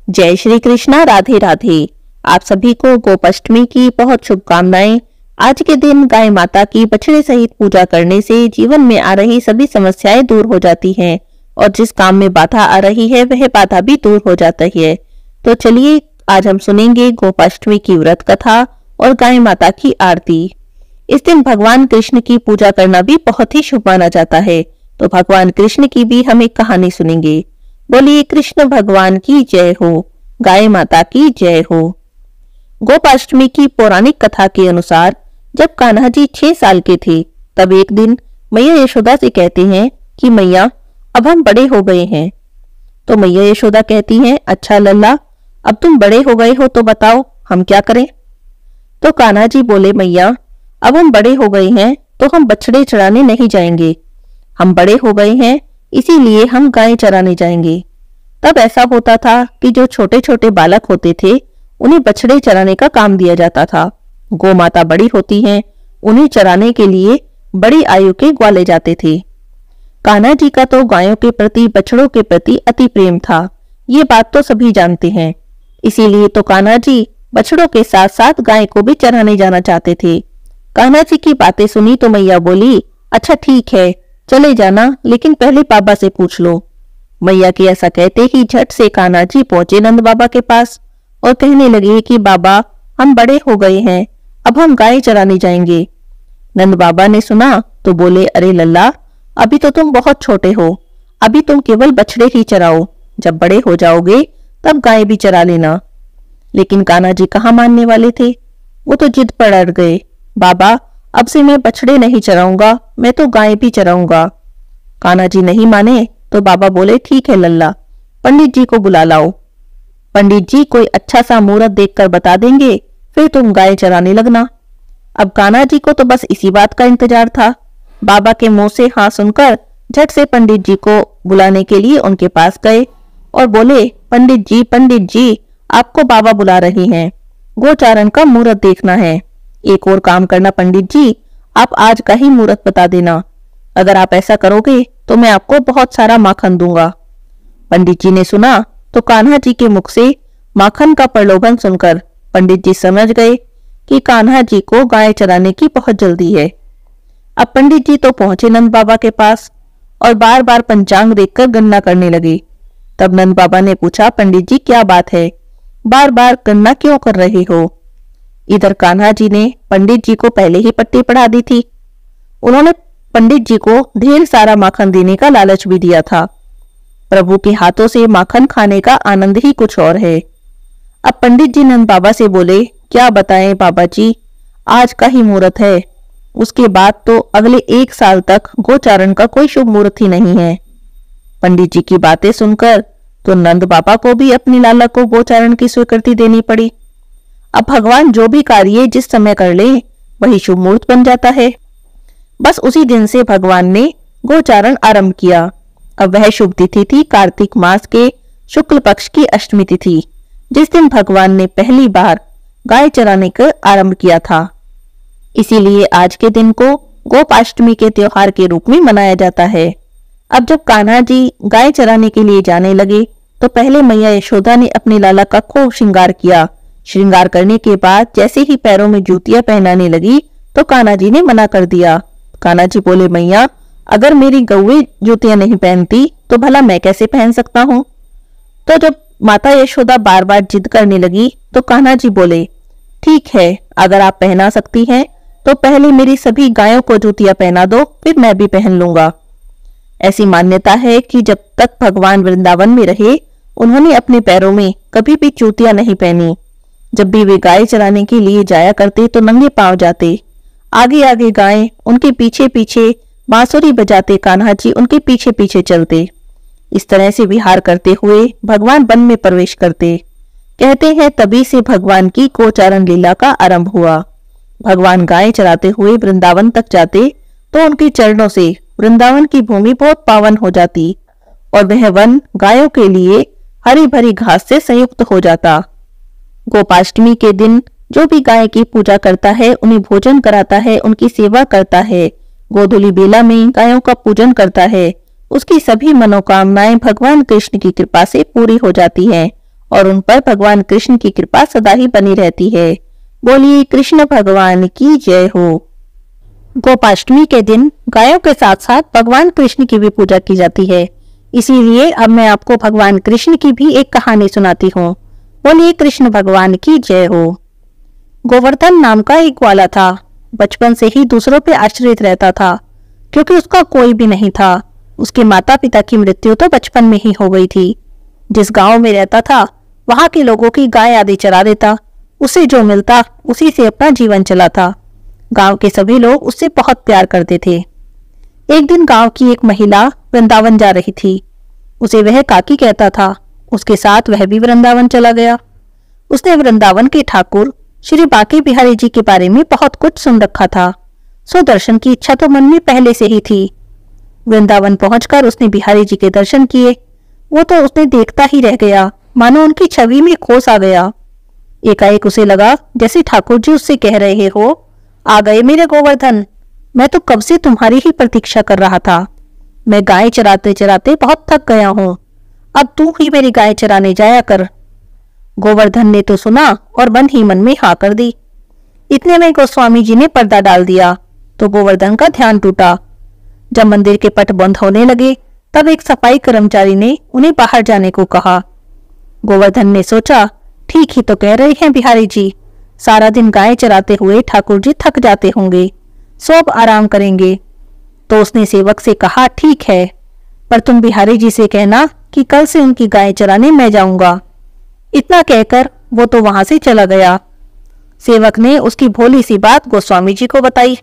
जय श्री कृष्णा। राधे राधे। आप सभी को गोपाष्टमी की बहुत शुभकामनाएं। आज के दिन गाय माता की बछड़े सहित पूजा करने से जीवन में आ रही सभी समस्याएं दूर हो जाती हैं और जिस काम में बाधा आ रही है वह बाधा भी दूर हो जाती है। तो चलिए आज हम सुनेंगे गोपाष्टमी की व्रत कथा और गाय माता की आरती। इस दिन भगवान कृष्ण की पूजा करना भी बहुत ही शुभ माना जाता है। तो भगवान कृष्ण की भी हम एक कहानी सुनेंगे। बोलिए कृष्ण भगवान की जय हो, गाय माता की जय हो। गोपाष्टमी की पौराणिक कथा के अनुसार जब कान्हा जी 6 साल के थे तब एक दिन मैया यशोदा से कहते हैं कि मैया अब हम बड़े हो गए हैं। तो मैया यशोदा कहती हैं, अच्छा लल्ला, अब तुम बड़े हो गए हो तो बताओ हम क्या करें। तो कान्हा जी बोले, मैया अब हम बड़े हो गए हैं तो हम बछड़े चराने नहीं जाएंगे। हम बड़े हो गए हैं इसीलिए हम गाय चराने जाएंगे। तब ऐसा होता था कि जो छोटे छोटे बालक होते थे उन्हें बछड़े चराने का काम दिया जाता था। गौ माता बड़ी होती हैं, उन्हें चराने के लिए बड़ी आयु के ग्वाले जाते थे। कान्हा जी का तो गायों के प्रति, बछड़ों के प्रति अति प्रेम था, ये बात तो सभी जानते हैं। इसीलिए तो कान्हा जी बछड़ों के साथ साथ गाय को भी चराने जाना चाहते थे। कान्हा जी की बातें सुनी तो मैया बोली, अच्छा ठीक है चले जाना, लेकिन पहले बाबा से पूछ लो। मैया के ऐसा कहते ही झट से कान्हा जी पहुंचे नंद बाबा के पास और कहने लगे कि बाबा हम बड़े हो गए हैं, अब हम गाय चराने जाएंगे। नंद बाबा ने सुना तो बोले, अरे लल्ला, अभी तो तुम बहुत छोटे हो, अभी तुम केवल बछड़े ही चराओ, जब बड़े हो जाओगे तब गाय भी चरा लेना। लेकिन कान्हा जी कहाँ मानने वाले थे, वो तो जिद पर अड़ गए, बाबा अब से मैं बछड़े नहीं चराऊंगा, मैं तो गाय भी चराऊंगा। कान्हा जी नहीं माने तो बाबा बोले, ठीक है लल्ला, पंडित जी को बुला लाओ। पंडित जी कोई अच्छा सा मुहूर्त देखकर बता देंगे, फिर तुम गाय चराने लगना। अब कान्हा जी को तो बस इसी बात का इंतजार था। बाबा के मुंह से हाँ सुनकर झट से पंडित जी को बुलाने के लिए उनके पास गए और बोले, पंडित जी आपको बाबा बुला रहे हैं, गोचारण का मुहूर्त देखना है। एक और काम करना पंडित जी, आप आज का ही मुहूर्त बता देना, अगर आप ऐसा करोगे तो मैं आपको बहुत सारा माखन दूंगा। पंडित जी ने सुना तो कान्हा जी के मुख से माखन का प्रलोभन सुनकर पंडित जी समझ गए कि कान्हा जी को गाय चराने की बहुत जल्दी है। अब पंडित जी तो पहुंचे नंद बाबा के पास और बार बार पंचांग देखकर गणना करने लगे। तब नंद बाबा ने पूछा, पंडित जी क्या बात है, बार बार गणना क्यों कर रहे हो। इधर कान्हा जी ने पंडित जी को पहले ही पट्टी पढ़ा दी थी। उन्होंने पंडित जी को ढेर सारा माखन देने का लालच भी दिया था। प्रभु के हाथों से माखन खाने का आनंद ही कुछ और है। अब पंडित जी नंद बाबा से बोले, क्या बताएं बाबा जी, आज का ही मुहूर्त है, उसके बाद तो अगले 1 साल तक गोचारण का कोई शुभ मुहूर्त ही नहीं है। पंडित जी की बातें सुनकर तो नंद बाबा को भी अपनी लाला को गोचारण की स्वीकृति देनी पड़ी। अब भगवान जो भी कार्य जिस समय कर ले वही शुभ मुहूर्त बन जाता है। बस उसी दिन से भगवान ने गोचारण आरंभ किया। अब वह शुभ तिथि थी कार्तिक मास के शुक्ल पक्ष की अष्टमी तिथि, जिस दिन भगवान ने पहली बार गाय चराने का आरंभ किया था। इसीलिए आज के दिन को गोपाष्टमी के त्योहार के रूप में मनाया जाता है। अब जब कान्हा जी गाय चराने के लिए जाने लगे तो पहले मैया यशोदा ने अपने लाला का खूब श्रृंगार किया। श्रृंगार करने के बाद जैसे ही पैरों में जूतियां पहनाने लगी तो कान्हा जी ने मना कर दिया। कान्हा जी बोले, मैया अगर मेरी गौएं जूतियां नहीं पहनती तो भला मैं कैसे पहन सकता हूँ। तो जब माता यशोदा बार बार जिद करने लगी तो कान्हा जी बोले, ठीक है, अगर आप पहना सकती हैं तो पहले मेरी सभी गायों को जूतियां पहना दो, फिर मैं भी पहन लूंगा। ऐसी मान्यता है कि जब तक भगवान वृंदावन में रहे उन्होंने अपने पैरों में कभी भी जूतियां नहीं पहनी। जब भी वे गाय चराने के लिए जाया करते तो नंगे पांव जाते। आगे आगे गाय, उनके पीछे पीछे बांसुरी बजाते कान्हा जी उनके पीछे पीछे चलते। इस तरह से विहार करते हुए भगवान वन में प्रवेश करते। कहते हैं तभी से भगवान की गोचारण लीला का आरंभ हुआ। भगवान गाय चराते हुए वृंदावन तक जाते तो उनके चरणों से वृंदावन की भूमि बहुत पावन हो जाती और वह वन गायों के लिए हरी भरी घास से संयुक्त हो जाता। गोपाष्टमी के दिन जो भी गाय की पूजा करता है उन्हें भोजन कराता है, उनकी सेवा करता है, गोधूली बेला में गायों का पूजन करता है, उसकी सभी मनोकामनाएं भगवान कृष्ण की कृपा से पूरी हो जाती हैं और उन पर भगवान कृष्ण की कृपा सदा ही बनी रहती है। बोलिए कृष्ण भगवान की जय हो। गोपाष्टमी के दिन गायों के साथ साथ भगवान कृष्ण की भी पूजा की जाती है। इसीलिए अब मैं आपको भगवान कृष्ण की भी एक कहानी सुनाती हूँ। बोलिए कृष्ण भगवान की जय हो। गोवर्धन नाम का एक ग्वाला था। बचपन से ही दूसरों पे आश्रित रहता था, क्योंकि उसका कोई भी नहीं था। उसके माता पिता की मृत्यु तो बचपन में ही हो गई थी। जिस गांव में रहता था वहां के लोगों की गाय आदि चरा देता। उसे जो मिलता उसी से अपना जीवन चलाता। गांव के सभी लोग उससे बहुत प्यार करते थे। एक दिन गांव की एक महिला वृंदावन जा रही थी। उसे वह काकी कहता था। उसके साथ वह भी वृंदावन चला गया। उसने वृंदावन के ठाकुर श्री बांके बिहारी जी के बारे में बहुत कुछ सुन रखा था, सो दर्शन की इच्छा तो मन में पहले से ही थी। वृंदावन पहुंचकर उसने बिहारी जी के दर्शन किए। वो तो उसने देखता ही रह गया, मानो उनकी छवि में खोस आ गया। एकाएक उसे लगा जैसे ठाकुर जी उससे कह रहे हो, आ गए मेरे गोवर्धन, मैं तो कब से तुम्हारी ही प्रतीक्षा कर रहा था। मैं गाय चराते चराते बहुत थक गया हूं, अब तू ही मेरी गाय चराने जाया कर। गोवर्धन ने तो सुना और मन ही मन में हाँ कर दी। इतने में गोस्वामी जी ने पर्दा डाल दिया तो गोवर्धन का ध्यान टूटा। जब मंदिर के पट बंद होने लगे तब एक सफाई कर्मचारी ने उन्हें बाहर जाने को कहा। गोवर्धन ने सोचा, ठीक ही तो कह रहे हैं बिहारी जी, सारा दिन गाय चराते हुए ठाकुर जी थक जाते होंगे, सो अब आराम करेंगे। तो उसने सेवक से कहा, ठीक है, पर तुम बिहारी जी से कहना कि कल से उनकी गाय चराने मैं जाऊंगा। इतना कहकर वो तो वहां से चला गया। सेवक ने उसकी भोली सी बात गोस्वामी जी को बताई।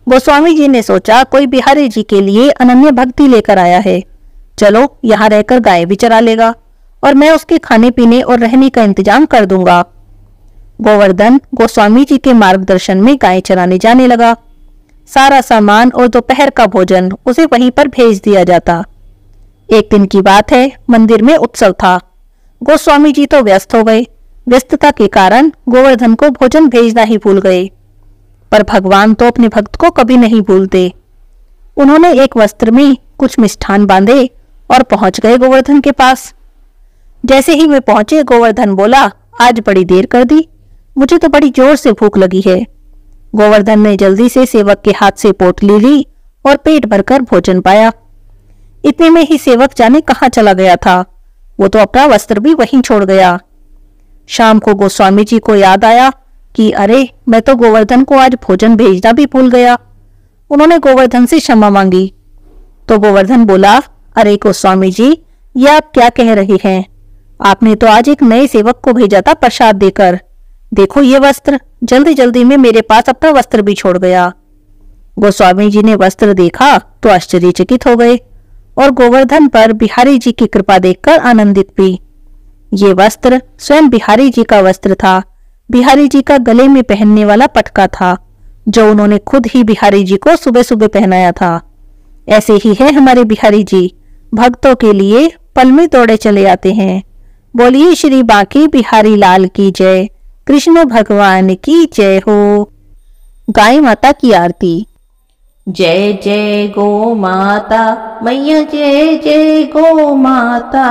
गोस्वामी जी ने सोचा, कोई बिहारी जी के लिए अनन्य भक्ति लेकर आया है, चलो यहाँ रहकर गाय भी चरा लेगा और मैं उसके खाने पीने और रहने का इंतजाम कर दूंगा। गोवर्धन गोस्वामी जी के मार्गदर्शन में गाय चराने जाने लगा। सारा सामान और दोपहर का भोजन उसे वहीं पर भेज दिया जाता। एक दिन की बात है, मंदिर में उत्सव था। गोस्वामी जी तो व्यस्त हो गए। व्यस्तता के कारण गोवर्धन को भोजन भेजना ही भूल गए। पर भगवान तो अपने भक्त को कभी नहीं भूलते। उन्होंने एक वस्त्र में कुछ मिष्ठान बांधे और पहुंच गए गोवर्धन के पास। जैसे ही वे पहुंचे, गोवर्धन बोला, आज बड़ी देर कर दी, मुझे तो बड़ी जोर से भूख लगी है। गोवर्धन ने जल्दी से सेवक के हाथ से पोटली ली और पेट भरकर भोजन पाया। इतने में ही सेवक जाने कहाँ चला गया था। वो तो अपना वस्त्र भी वहीं छोड़ गया। शाम को गोस्वामी जी को याद आया कि अरे, मैं तो गोवर्धन को आज भोजन भेजना भी भूल गया। उन्होंने गोवर्धन से क्षमा मांगी। तो गोवर्धन बोला, अरे गोस्वामी जी, ये आप क्या कह रहे हैं? आपने तो आज एक नए सेवक को भेजा था प्रसाद देकर। देखो ये वस्त्र, जल्दी जल्दी में मेरे पास अपना वस्त्र भी छोड़ गया। गोस्वामी जी ने वस्त्र देखा तो आश्चर्यचकित हो गए और गोवर्धन पर बिहारी जी की कृपा देखकर आनंदित भी। ये वस्त्र स्वयं बिहारी जी का वस्त्र था। बिहारी जी का गले में पहनने वाला पटका था, जो उन्होंने खुद ही बिहारी जी को सुबह सुबह पहनाया था। ऐसे ही है हमारे बिहारी जी, भक्तों के लिए पल में दौड़े चले आते हैं। बोलिए श्री बांके बिहारी लाल की जय, कृष्ण भगवान की जय हो। गाय माता की आरती। जय जय गो माता मैया, जय जय गो माता,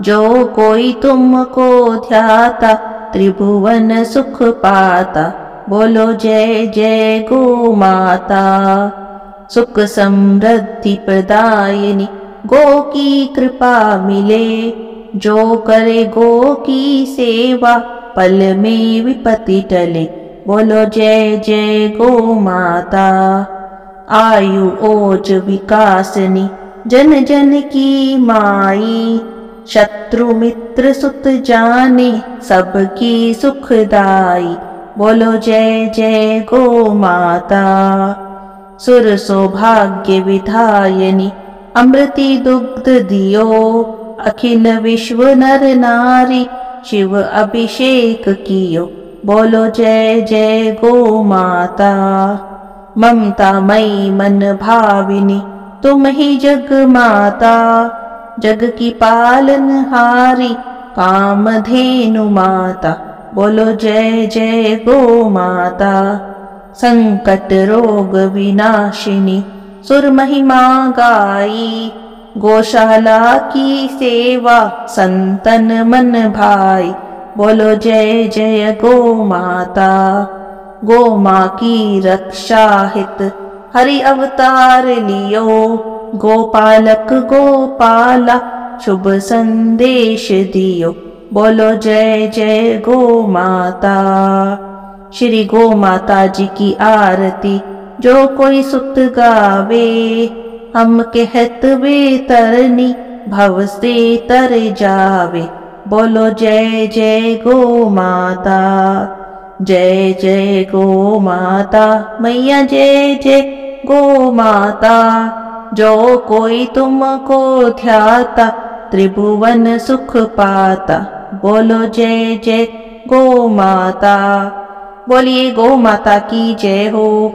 जो कोई तुमको ध्याता त्रिभुवन सुख पाता। बोलो जय जय गो माता। सुख समृद्धि प्रदायिनी, गो की कृपा मिले, जो करे गो की सेवा, पल में विपत्ति टले। बोलो जय जय गो माता। आयु ओज विकासनी, जन जन की माई, शत्रु मित्र सुत जाने, सबकी सुखदाई। बोलो जय जय गो माता। सुर सौभाग्य विधायनी, अमृति दुग्ध दियो, अखिल विश्व नर नारी, शिव अभिषेक कियो। बोलो जय जय गो माता। ममता मई मन भाविनी, तुम ही जग माता, जग की पालन हारी, कामधेनु माता। बोलो जय जय गो माता। संकट रोग विनाशिनी, सुर महिमा गाई, गौशाला की सेवा संतन मन भाई, बोलो जय जय गो माता। गो माँ की रक्षा हित हरि अवतार लियो, गोपालक गोपाला शुभ संदेश दियो, बोलो जय जय गो माता। श्री गो माता जी की आरती जो कोई सुत गावे, हम कहत बेतरनी भव से तर जावे, बोलो जय जय गो माता। जय जय गो माता मैया जय जय गो माता, जो कोई तुमको ध्याता त्रिभुवन सुख पाता, बोलो जय जय गो माता। बोलिए गो माता की जय हो।